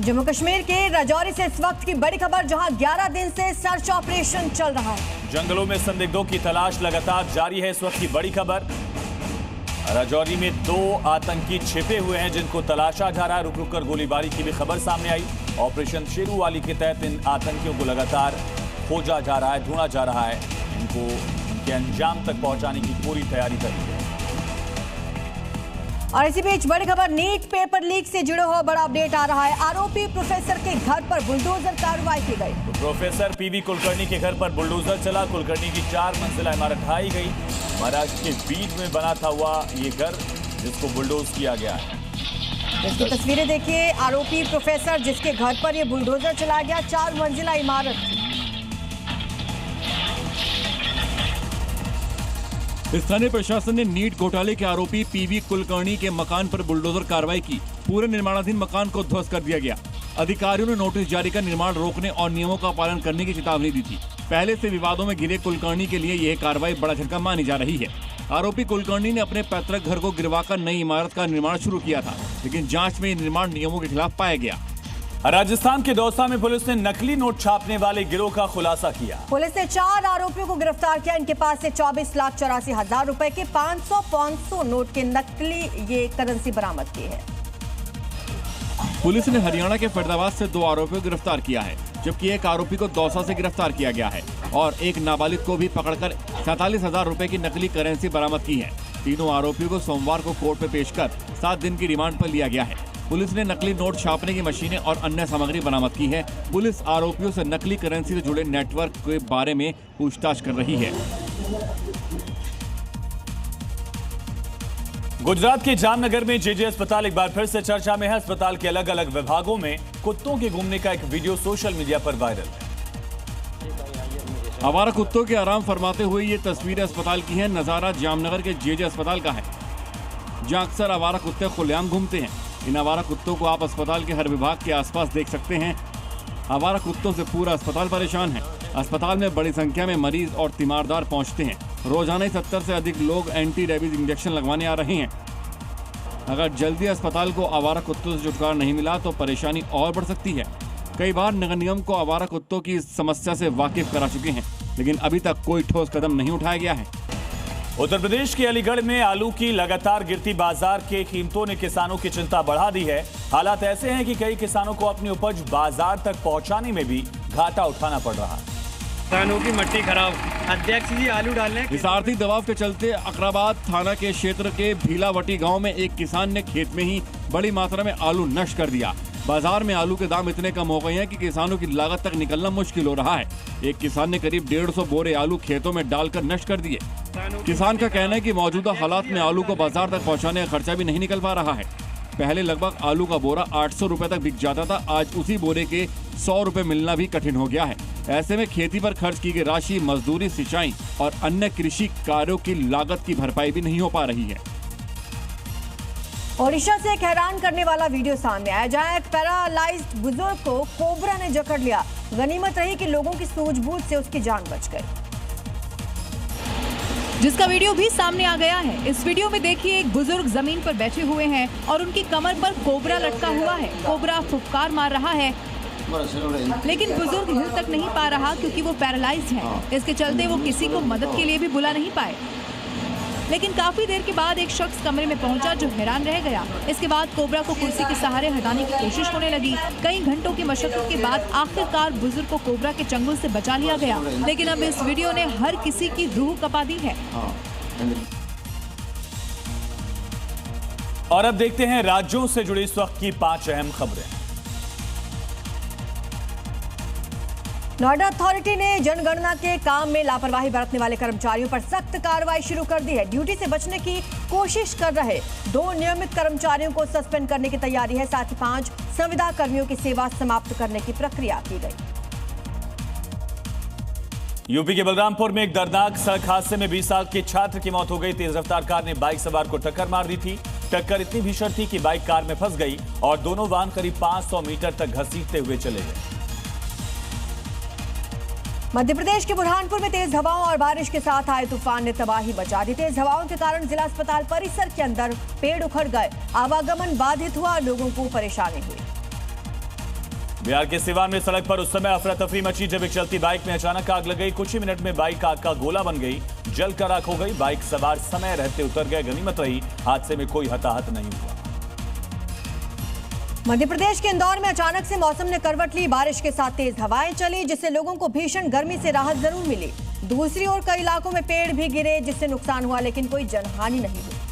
जम्मू कश्मीर के राजौरी से इस वक्त की बड़ी खबर, जहां 11 दिन से सर्च ऑपरेशन चल रहा है। जंगलों में संदिग्धों की तलाश लगातार जारी है। इस वक्त की बड़ी खबर, राजौरी में 2 आतंकी छिपे हुए हैं जिनको तलाशा जा रहा है। रुक रुक कर गोलीबारी की भी खबर सामने आई। ऑपरेशन शेरूवाली के तहत इन आतंकियों को लगातार खोजा जा रहा है, ढूंढा जा रहा है। इनको इनके अंजाम तक पहुंचाने की पूरी तैयारी कर ली है। और इसी बीच बड़ी खबर, नीट पेपर लीक से जुड़े हुआ बड़ा अपडेट आ रहा है। आरोपी प्रोफेसर के घर पर बुलडोजर कार्रवाई की गई। प्रोफेसर पीवी कुलकर्णी के घर पर बुलडोजर चला। कुलकर्णी की 4 मंजिला इमारत ढाई गई। महाराष्ट्र के बीच में बना था हुआ ये घर, जिसको बुलडोज किया गया है। इसकी तस्वीरें देखिए। आरोपी प्रोफेसर जिसके घर पर ये बुलडोजर चला गया, 4 मंजिला इमारत थी। स्थानीय प्रशासन ने नीट घोटाले के आरोपी पीवी कुलकर्णी के मकान पर बुलडोजर कार्रवाई की। पूरे निर्माणाधीन मकान को ध्वस्त कर दिया गया। अधिकारियों ने नोटिस जारी कर निर्माण रोकने और नियमों का पालन करने की चेतावनी दी थी। पहले से विवादों में घिरे कुलकर्णी के लिए यह कार्रवाई बड़ा झटका मानी जा रही है। आरोपी कुलकर्णी ने अपने पैतृक घर को गिरवाकर नई इमारत का निर्माण शुरू किया था, लेकिन जाँच में ये निर्माण नियमों के खिलाफ पाया गया। राजस्थान के दौसा में पुलिस ने नकली नोट छापने वाले गिरोह का खुलासा किया। पुलिस ने 4 आरोपियों को गिरफ्तार किया। इनके पास से 24,84,000 रुपए के 500 नोट के नकली ये करेंसी बरामद की है। पुलिस ने हरियाणा के फरीदाबाद से 2 आरोपियों को गिरफ्तार किया है, जबकि एक आरोपी को दौसा से गिरफ्तार किया गया है और एक नाबालिग को भी पकड़कर 47,000 रुपए की नकली करेंसी बरामद की है। तीनों आरोपियों को सोमवार को कोर्ट में पेश कर 7 दिन की रिमांड पर लिया गया है। पुलिस ने नकली नोट छापने की मशीनें और अन्य सामग्री बरामद की है। पुलिस आरोपियों से नकली करेंसी से जुड़े नेटवर्क के बारे में पूछताछ कर रही है। गुजरात के जामनगर में जेजे अस्पताल एक बार फिर से चर्चा में है। अस्पताल के अलग अलग विभागों में कुत्तों के घूमने का एक वीडियो सोशल मीडिया पर वायरल है। आवारा कुत्तों के आराम फरमाते हुए ये तस्वीरें अस्पताल की हैं। नजारा जामनगर के जेजे अस्पताल का है, जहां अक्सर आवारा कुत्ते खुलेआम घूमते हैं। इन आवारा कुत्तों को आप अस्पताल के हर विभाग के आसपास देख सकते हैं। आवारा कुत्तों से पूरा अस्पताल परेशान है। अस्पताल में बड़ी संख्या में मरीज और तीमारदार पहुंचते हैं। रोजाना ही 70 से अधिक लोग एंटी रेबीज इंजेक्शन लगवाने आ रहे हैं। अगर जल्दी अस्पताल को आवारा कुत्तों से छुटकारा नहीं मिला तो परेशानी और बढ़ सकती है। कई बार नगर निगम को आवारा कुत्तों की इस समस्या से वाकिफ करा चुके हैं, लेकिन अभी तक कोई ठोस कदम नहीं उठाया गया है। उत्तर प्रदेश के अलीगढ़ में आलू की लगातार गिरती बाजार के कीमतों ने किसानों की चिंता बढ़ा दी है। हालात ऐसे हैं कि कई किसानों को अपनी उपज बाजार तक पहुंचाने में भी घाटा उठाना पड़ रहा है। किसानों की मट्टी खराब। अध्यक्ष जी आलू डालने इस आर्थिक दबाव के चलते अकराबाद थाना के क्षेत्र के भीलावटी गांव में एक किसान ने खेत में ही बड़ी मात्रा में आलू नष्ट कर दिया। बाजार में आलू के दाम इतने कम हो गए हैं कि किसानों की लागत तक निकलना मुश्किल हो रहा है। एक किसान ने करीब 150 बोरे आलू खेतों में डालकर नष्ट कर दिए। किसान का कहना है कि मौजूदा हालात में आलू को बाजार तक पहुंचाने का खर्चा भी नहीं निकल पा रहा है। पहले लगभग आलू का बोरा 800 रुपए तक बिक जाता था, आज उसी बोरे के 100 रुपए मिलना भी कठिन हो गया है। ऐसे में खेती पर खर्च की गई राशि, मजदूरी, सिंचाई और अन्य कृषि कार्यों की लागत की भरपाई भी नहीं हो पा रही है। ओडिशा से एक हैरान करने वाला वीडियो सामने आया, जहां एक पैरालाइज्ड बुजुर्ग को कोबरा ने जकड़ लिया। गनीमत रही कि लोगों की सूझबूझ से उसकी जान बच गई, जिसका वीडियो भी सामने आ गया है। इस वीडियो में देखिए, एक बुजुर्ग जमीन पर बैठे हुए हैं और उनकी कमर पर कोबरा लटका हुआ है। कोबरा फुफकार मार रहा है, लेकिन बुजुर्ग हिल तक नहीं पा रहा क्योंकि वो पैरालाइज्ड है। इसके चलते वो किसी को मदद के लिए भी बुला नहीं पाए। लेकिन काफी देर के बाद एक शख्स कमरे में पहुंचा जो हैरान रह गया। इसके बाद कोबरा को कुर्सी के सहारे हटाने की कोशिश होने लगी। कई घंटों की मशक्कत के बाद आखिरकार बुजुर्ग को कोबरा के चंगुल से बचा लिया गया। लेकिन अब इस वीडियो ने हर किसी की रूह कपा दी है। और अब देखते हैं राज्यों से जुड़ी इस वक्त की 5 अहम खबरें। नोएडा अथॉरिटी ने जनगणना के काम में लापरवाही बरतने वाले कर्मचारियों पर सख्त कार्रवाई शुरू कर दी है। ड्यूटी से बचने की कोशिश कर रहे 2 नियमित कर्मचारियों को सस्पेंड करने की तैयारी है। साथ ही 5 संविदा कर्मियों की सेवा समाप्त करने की प्रक्रिया की गई। यूपी के बलरामपुर में एक दर्दनाक सड़क हादसे में 20 साल के छात्र की मौत हो गई। तेज रफ्तार कार ने बाइक सवार को टक्कर मार दी थी। टक्कर इतनी भीषण थी कि बाइक कार में फंस गई और दोनों वाहन करीब 500 मीटर तक घसीटते हुए चले गए। मध्य प्रदेश के बुरहानपुर में तेज हवाओं और बारिश के साथ आए तूफान ने तबाही मचा दी। तेज हवाओं के कारण जिला अस्पताल परिसर के अंदर पेड़ उखड़ गए, आवागमन बाधित हुआ, लोगों को परेशानी हुई। बिहार के सिवान में सड़क पर उस समय अफरा तफरी मची जब एक चलती बाइक में अचानक आग लग गई। कुछ ही मिनट में बाइक आग का गोला बन गई, जलकर राख हो गई। बाइक सवार समय रहते उतर गए, गनीमत रही हादसे में कोई हताहत नहीं हुआ। मध्य प्रदेश के इंदौर में अचानक से मौसम ने करवट ली। बारिश के साथ तेज हवाएं चली, जिससे लोगों को भीषण गर्मी से राहत जरूर मिली। दूसरी ओर कई इलाकों में पेड़ भी गिरे, जिससे नुकसान हुआ, लेकिन कोई जनहानि नहीं हुई।